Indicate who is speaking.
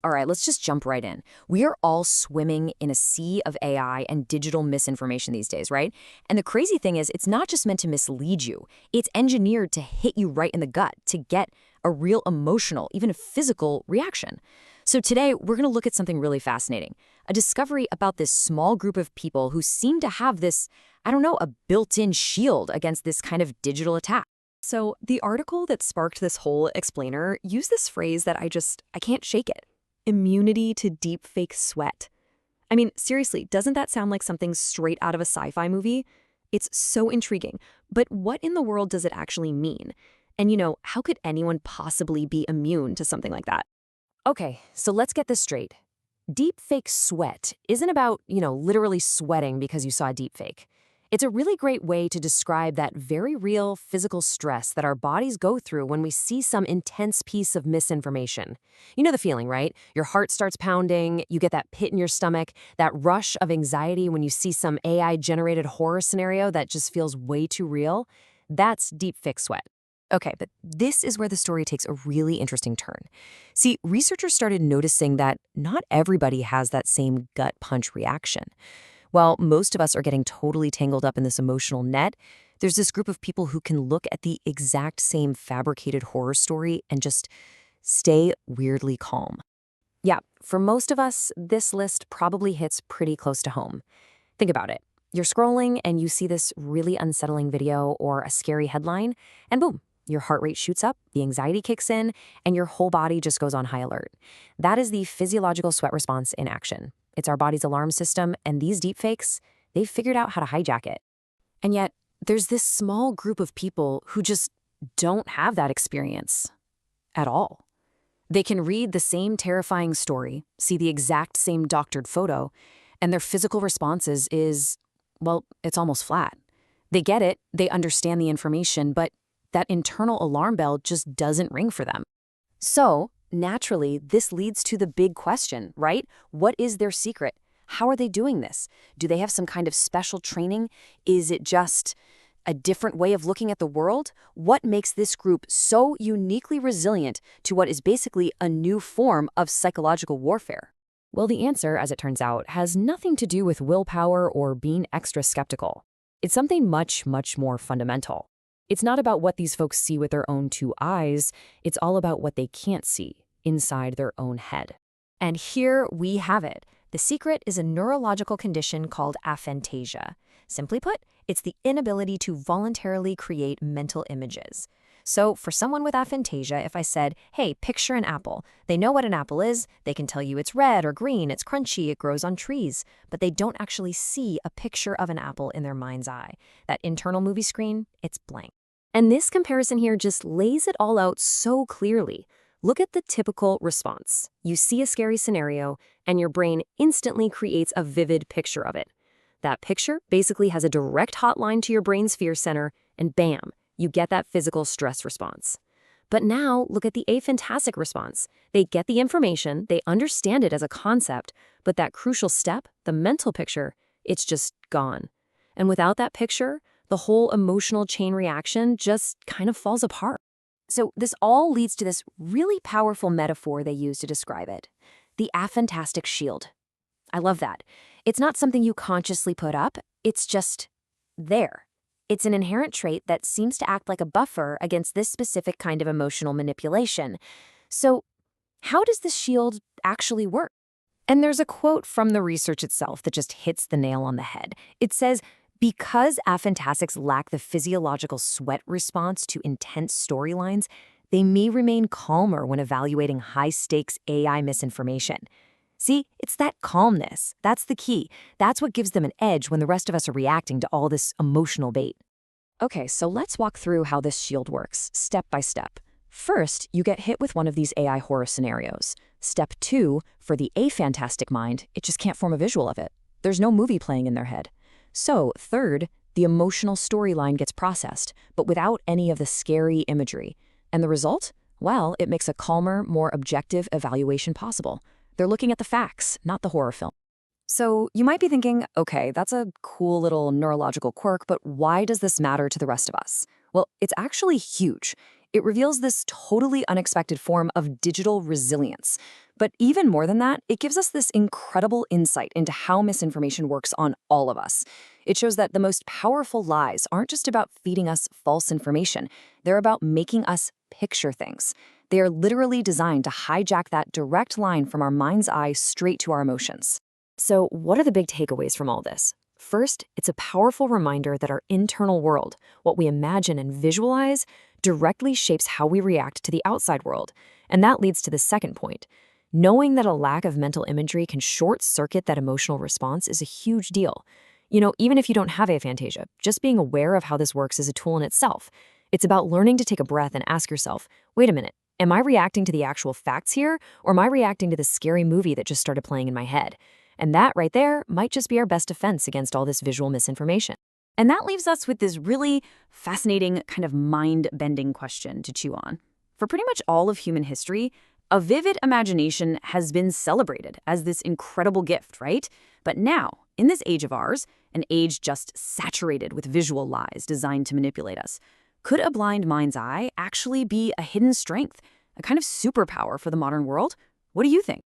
Speaker 1: All right, let's just jump right in. We are all swimming in a sea of AI and digital misinformation these days, right? And the crazy thing is, it's not just meant to mislead you. It's engineered to hit you right in the gut, to get a real emotional, even a physical reaction. So today, we're going to look at something really fascinating, a discovery about this small group of people who seem to have this, I don't know, a built-in shield against this kind of digital attack.
Speaker 2: So the article that sparked this whole explainer used this phrase that I can't shake it. Immunity to deepfake sweat. I mean, seriously, doesn't that sound like something straight out of a sci-fi movie? It's so intriguing. But what in the world does it actually mean? And how could anyone possibly be immune to something like that?
Speaker 1: Okay, so let's get this straight. Deepfake sweat isn't about, literally sweating because you saw a deepfake. It's a really great way to describe that very real physical stress that our bodies go through when we see some intense piece of misinformation. You know the feeling, right? Your heart starts pounding, you get that pit in your stomach, that rush of anxiety when you see some AI-generated horror scenario that just feels way too real. That's deepfake sweat. Okay, but this is where the story takes a really interesting turn. See, researchers started noticing that not everybody has that same gut punch reaction. While most of us are getting totally tangled up in this emotional net, there's this group of people who can look at the exact same fabricated horror story and just stay weirdly calm. Yeah, for most of us, this list probably hits pretty close to home. Think about it. You're scrolling and you see this really unsettling video or a scary headline, and boom, your heart rate shoots up, the anxiety kicks in, and your whole body just goes on high alert. That is the physiological sweat response in action. It's our body's alarm system, and these deepfakes, they've figured out how to hijack it. And yet, there's this small group of people who just don't have that experience at all. They can read the same terrifying story, see the exact same doctored photo, and their physical responses is, well, it's almost flat. They get it, they understand the information, but that internal alarm bell just doesn't ring for them. So, naturally, this leads to the big question, right? What is their secret? How are they doing this? Do they have some kind of special training? Is it just a different way of looking at the world? What makes this group so uniquely resilient to what is basically a new form of psychological warfare? Well, the answer, as it turns out, has nothing to do with willpower or being extra skeptical. It's something much, much more fundamental. It's not about what these folks see with their own two eyes. It's all about what they can't see inside their own head. And here we have it. The secret is a neurological condition called aphantasia. Simply put, it's the inability to voluntarily create mental images. So for someone with aphantasia, if I said, hey, picture an apple, they know what an apple is, they can tell you it's red or green, it's crunchy, it grows on trees, but they don't actually see a picture of an apple in their mind's eye. That internal movie screen, it's blank. And this comparison here just lays it all out so clearly. Look at the typical response. You see a scary scenario, and your brain instantly creates a vivid picture of it. That picture basically has a direct hotline to your brain's fear center, and bam, you get that physical stress response. But now, look at the aphantasic response. They get the information, they understand it as a concept, but that crucial step, the mental picture, it's just gone. And without that picture, the whole emotional chain reaction just kind of falls apart. So this all leads to this really powerful metaphor they use to describe it. The aphantastic shield. I love that. It's not something you consciously put up, it's just there. It's an inherent trait that seems to act like a buffer against this specific kind of emotional manipulation. So how does this shield actually work? And there's a quote from the research itself that just hits the nail on the head. It says, because aphantasics lack the physiological sweat response to intense storylines, they may remain calmer when evaluating high-stakes AI misinformation. See, it's that calmness. That's the key. That's what gives them an edge when the rest of us are reacting to all this emotional bait. Okay, so let's walk through how this shield works, step by step. First, you get hit with one of these AI horror scenarios. Step 2, for the aphantastic mind, it just can't form a visual of it. There's no movie playing in their head. So, third, the emotional storyline gets processed, but without any of the scary imagery. And the result? Well, it makes a calmer, more objective evaluation possible. They're looking at the facts, not the horror film. So you might be thinking, okay, that's a cool little neurological quirk, but why does this matter to the rest of us? Well, it's actually huge. It reveals this totally unexpected form of digital resilience. But even more than that, it gives us this incredible insight into how misinformation works on all of us. It shows that the most powerful lies aren't just about feeding us false information, they're about making us picture things. They are literally designed to hijack that direct line from our mind's eye straight to our emotions. So, what are the big takeaways from all this? First, it's a powerful reminder that our internal world, what we imagine and visualize, directly shapes how we react to the outside world. And that leads to the second point. Knowing that a lack of mental imagery can short-circuit that emotional response is a huge deal. Even if you don't have aphantasia, just being aware of how this works is a tool in itself. It's about learning to take a breath and ask yourself, wait a minute, am I reacting to the actual facts here, or am I reacting to the scary movie that just started playing in my head? And that right there might just be our best defense against all this visual misinformation.
Speaker 2: And that leaves us with this really fascinating kind of mind-bending question to chew on. For pretty much all of human history, a vivid imagination has been celebrated as this incredible gift, right? But now, in this age of ours, an age just saturated with visual lies designed to manipulate us, could a blind mind's eye actually be a hidden strength, a kind of superpower for the modern world? What do you think?